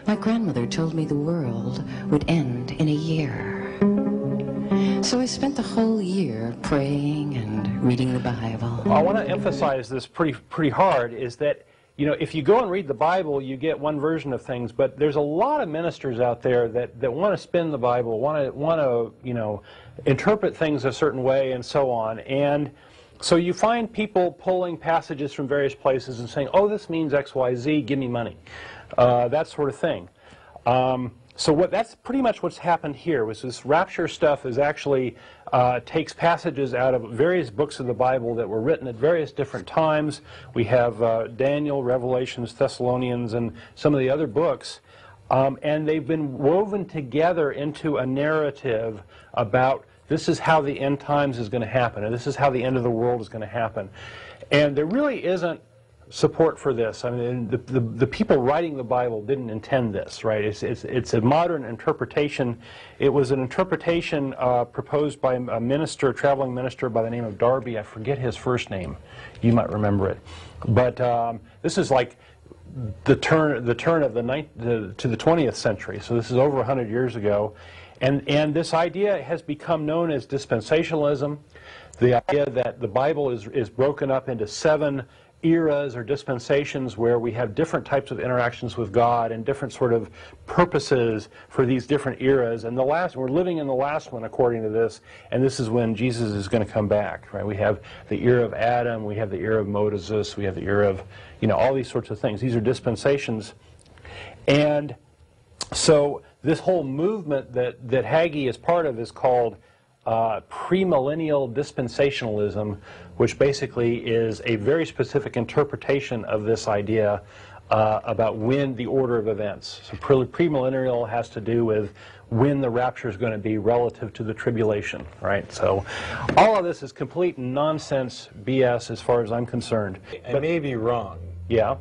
My grandmother told me the world would end in a year. So I spent the whole year praying and reading the Bible. I want to emphasize this pretty hard, is that, you know, if you go and read the Bible, you get one version of things, but there's a lot of ministers out there that want to spin the Bible, want to, you know, interpret things a certain way and so on. And so you find people pulling passages from various places and saying, oh, this means X, Y, Z, give me money. That sort of thing. So that's pretty much what's happened here. Was this rapture stuff is actually takes passages out of various books of the Bible that were written at various different times. We have Daniel, Revelations, Thessalonians, and some of the other books, and they've been woven together into a narrative about this is how the end times is going to happen, and this is how the end of the world is going to happen. And there really isn't support for this. I mean, the people writing the Bible didn't intend this, right? It's a modern interpretation. It was an interpretation proposed by a minister, a traveling minister by the name of Darby. I forget his first name. You might remember it. But this is like the turn of the to the 20th century. So this is over 100 years ago. And this idea has become known as dispensationalism, the idea that the Bible is broken up into 7 eras or dispensations where we have different types of interactions with God and different sort of purposes for these different eras. And we're living in the last one according to this, and this is when Jesus is going to come back, right? We have the era of Adam, we have the era of Moses, we have the era of, you know, all these sorts of things. These are dispensations. And so this whole movement that Hagee is part of is called premillennial dispensationalism, which basically is a very specific interpretation of this idea about when the order of events. So premillennial has to do with when the rapture is going to be relative to the tribulation, right? So all of this is complete nonsense BS as far as I'm concerned. I may be wrong. Yeah.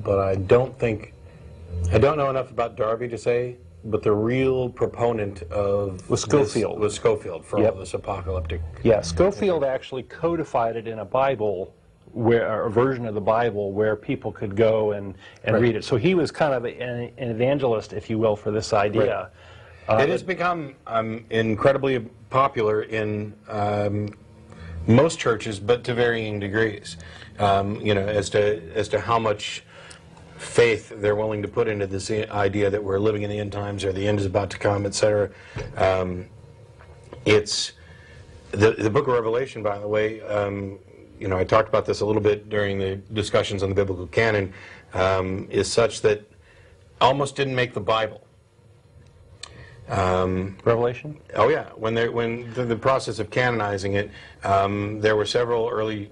But I don't know enough about Darby to say, but the real proponent of was Schofield. Was Schofield for all this apocalyptic. Yeah, Schofield actually codified it in a Bible, a version of the Bible where people could go and read it. So he was kind of an evangelist, if you will, for this idea. Right. It has become incredibly popular in most churches, but to varying degrees. You know, as to how much faith they're willing to put into this idea that we're living in the end times or the end is about to come, etc. It's the book of Revelation, by the way. You know, I talked about this a little bit during the discussions on the biblical canon. Is such that almost didn't make the Bible. Revelation? Oh yeah, when the process of canonizing it, there were several early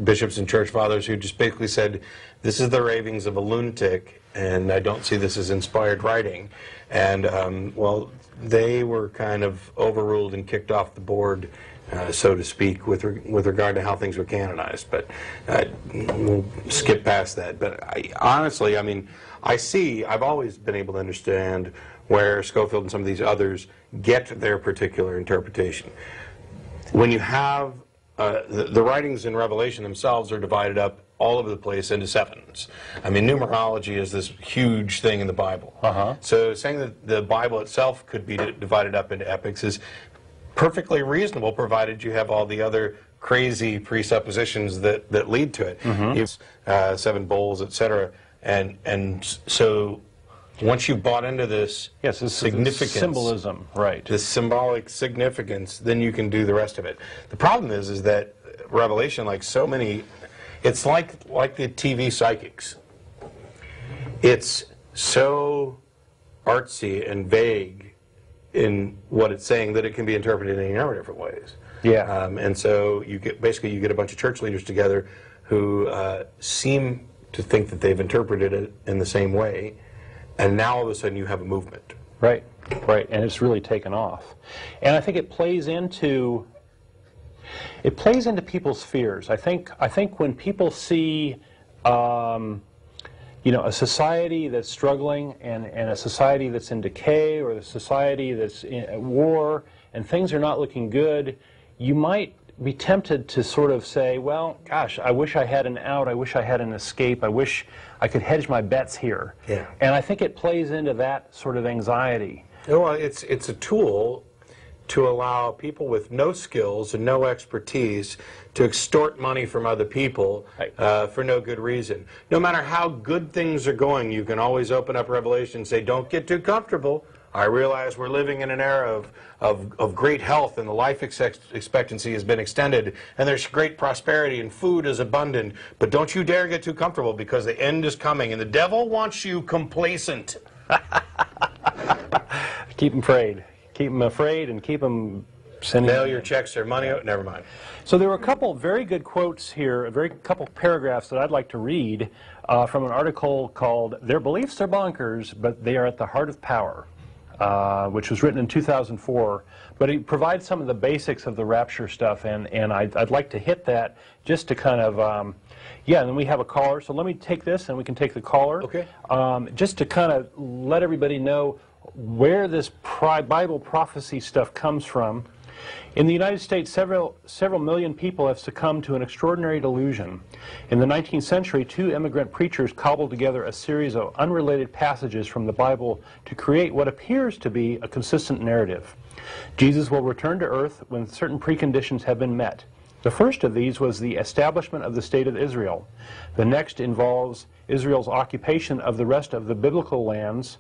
bishops and church fathers who just basically said, this is the ravings of a lunatic, and I don't see this as inspired writing. And, well, they were kind of overruled and kicked off the board, so to speak, with regard to how things were canonized. But we'll skip past that. But honestly, I mean, I've always been able to understand where Schofield and some of these others get their particular interpretation. When you have the writings in Revelation themselves are divided up all over the place into 7s. I mean, numerology is this huge thing in the Bible. So saying that the Bible itself could be divided up into epics is perfectly reasonable, provided you have all the other crazy presuppositions that lead to it. 7 bowls, etc. And so once you've bought into this significance, symbolism, right? This symbolic significance, then you can do the rest of it. The problem is that Revelation, like so many, it's like the TV psychics. It's so artsy and vague in what it's saying that it can be interpreted in a number of different ways. Yeah. And so you get a bunch of church leaders together who seem to think that they've interpreted it in the same way. And now all of a sudden you have a movement. Right, right, and it's really taken off. And I think it plays into people's fears. I think when people see a society that's struggling and a society that's in decay, or a society that's at war and things are not looking good, you might be tempted to sort of say, well, gosh, I wish I had an out, I wish I had an escape, I wish I could hedge my bets here. Yeah. And I think it plays into that sort of anxiety. Well, it's a tool to allow people with no skills and no expertise to extort money from other people for no good reason. No matter how good things are going, you can always open up Revelation and say, don't get too comfortable. I realize we're living in an era of great health, and the life expectancy has been extended, and there's great prosperity, and food is abundant. But don't you dare get too comfortable, because the end is coming, and the devil wants you complacent. Keep them afraid. Keep them afraid and keep them sending... Mail your checks or money out. Never mind. So there were a couple very good quotes here, a couple paragraphs that I'd like to read from an article called "Their Beliefs Are Bonkers, but They Are at the Heart of Power," which was written in 2004. But it provides some of the basics of the rapture stuff, and I'd like to hit that just to kind of... yeah, and then we have a caller, so let me take this and we can take the caller. Okay. Just to kind of let everybody know where this Bible prophecy stuff comes from. In the United States, several million people have succumbed to an extraordinary delusion. In the 19th century, two immigrant preachers cobbled together a series of unrelated passages from the Bible to create what appears to be a consistent narrative. Jesus will return to earth when certain preconditions have been met. The first of these was the establishment of the State of Israel. The next involves Israel's occupation of the rest of the biblical lands,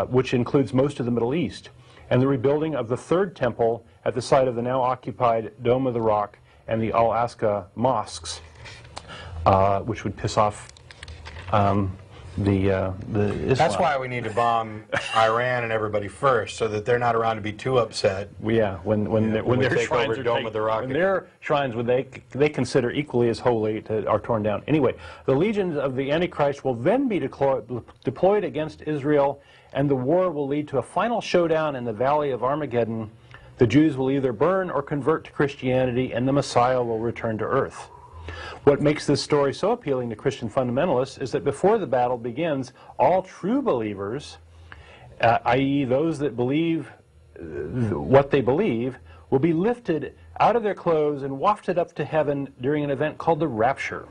which includes most of the Middle East, and the rebuilding of the third temple at the site of the now occupied Dome of the Rock and the Al-Aqsa mosques, which would piss off the Islam. That's why we need to bomb Iran and everybody first, so that they're not around to be too upset. Yeah, when their shrines are Dome of the Rock, when their shrines, when they consider equally as holy, are torn down. Anyway, the legions of the Antichrist will then be deployed against Israel, and the war will lead to a final showdown in the Valley of Armageddon. The Jews will either burn or convert to Christianity, and the Messiah will return to earth. What makes this story so appealing to Christian fundamentalists is that before the battle begins, all true believers, i.e. those that believe what they believe, will be lifted out of their clothes and wafted up to heaven during an event called the Rapture.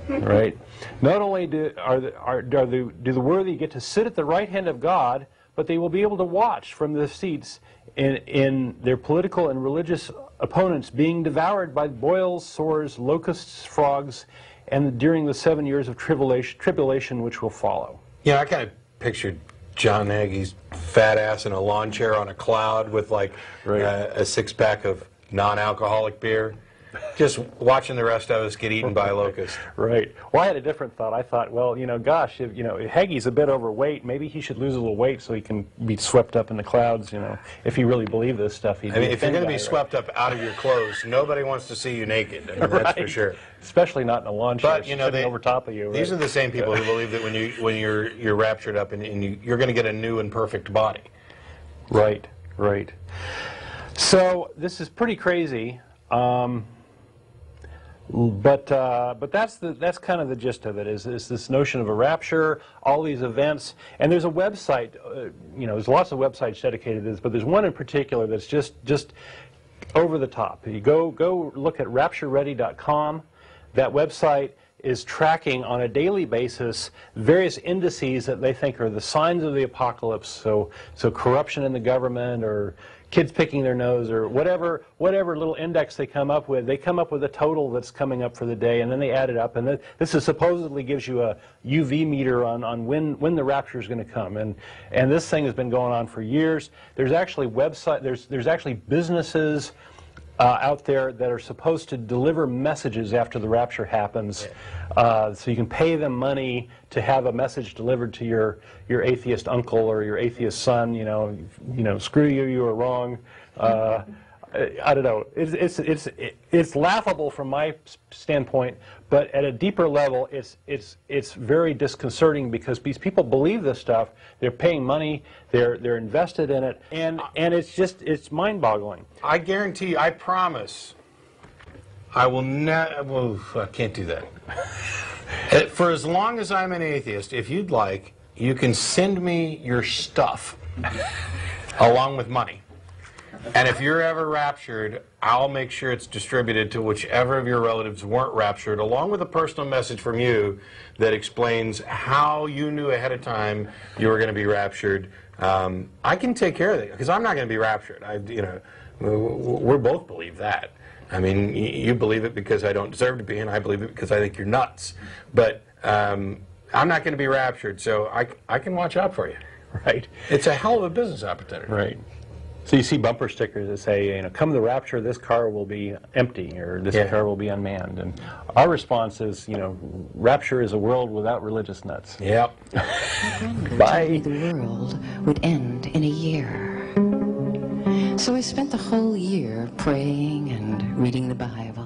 Right? Not only do the worthy get to sit at the right hand of God, but they will be able to watch from their seats in their political and religious opponents being devoured by boils, sores, locusts, frogs, and during the 7 years of tribulation which will follow. Yeah, I kind of pictured John Hagee's fat ass in a lawn chair on a cloud with like a six-pack of non-alcoholic beer, just watching the rest of us get eaten by locusts. Right. Well, I had a different thought. I thought, well, gosh, if Hagee's a bit overweight, maybe he should lose a little weight so he can be swept up in the clouds, if he really believed this stuff. I mean, if you're going to be swept up out of your clothes, nobody wants to see you naked. I mean, that's for sure. Especially not in a lawn chair, but, sitting over top of you. Right? These are the same people who believe that when you're raptured up and you're going to get a new and perfect body. Right, right. So this is pretty crazy. But that's kind of the gist of it, is this notion of a rapture, all these events, and there's a website, there's lots of websites dedicated to this, but there's one in particular that's just over the top. You go look at raptureready.com. That website is tracking on a daily basis various indices that they think are the signs of the apocalypse. So corruption in the government, or kids picking their nose, or whatever little index they come up with a total that's coming up for the day, and then they add it up, and this supposedly gives you a UV meter on when the rapture is going to come, and this thing has been going on for years. There's actually there's actually businesses out there that are supposed to deliver messages after the rapture happens, so you can pay them money to have a message delivered to your atheist uncle or your atheist son. Screw you, you were wrong. I don't know. It's laughable from my standpoint, but at a deeper level, it's very disconcerting, because these people believe this stuff. They're paying money. They're invested in it, and it's mind-boggling. I guarantee you, I promise, I will never. Well, I can't do that. For as long as I'm an atheist, if you'd like, you can send me your stuff along with money. And if you're ever raptured, I'll make sure it's distributed to whichever of your relatives weren't raptured, along with a personal message from you that explains how you knew ahead of time you were going to be raptured. I can take care of it, because I'm not going to be raptured. We both believe that. I mean, you believe it because I don't deserve to be, and I believe it because I think you're nuts. But I'm not going to be raptured, so I can watch out for you. Right. It's a hell of a business opportunity. Right. So you see bumper stickers that say, come the rapture, this car will be empty, or this car will be unmanned. And our response is, rapture is a world without religious nuts. Yep. Bye. The world would end in a year. So I spent the whole year praying and reading the Bible.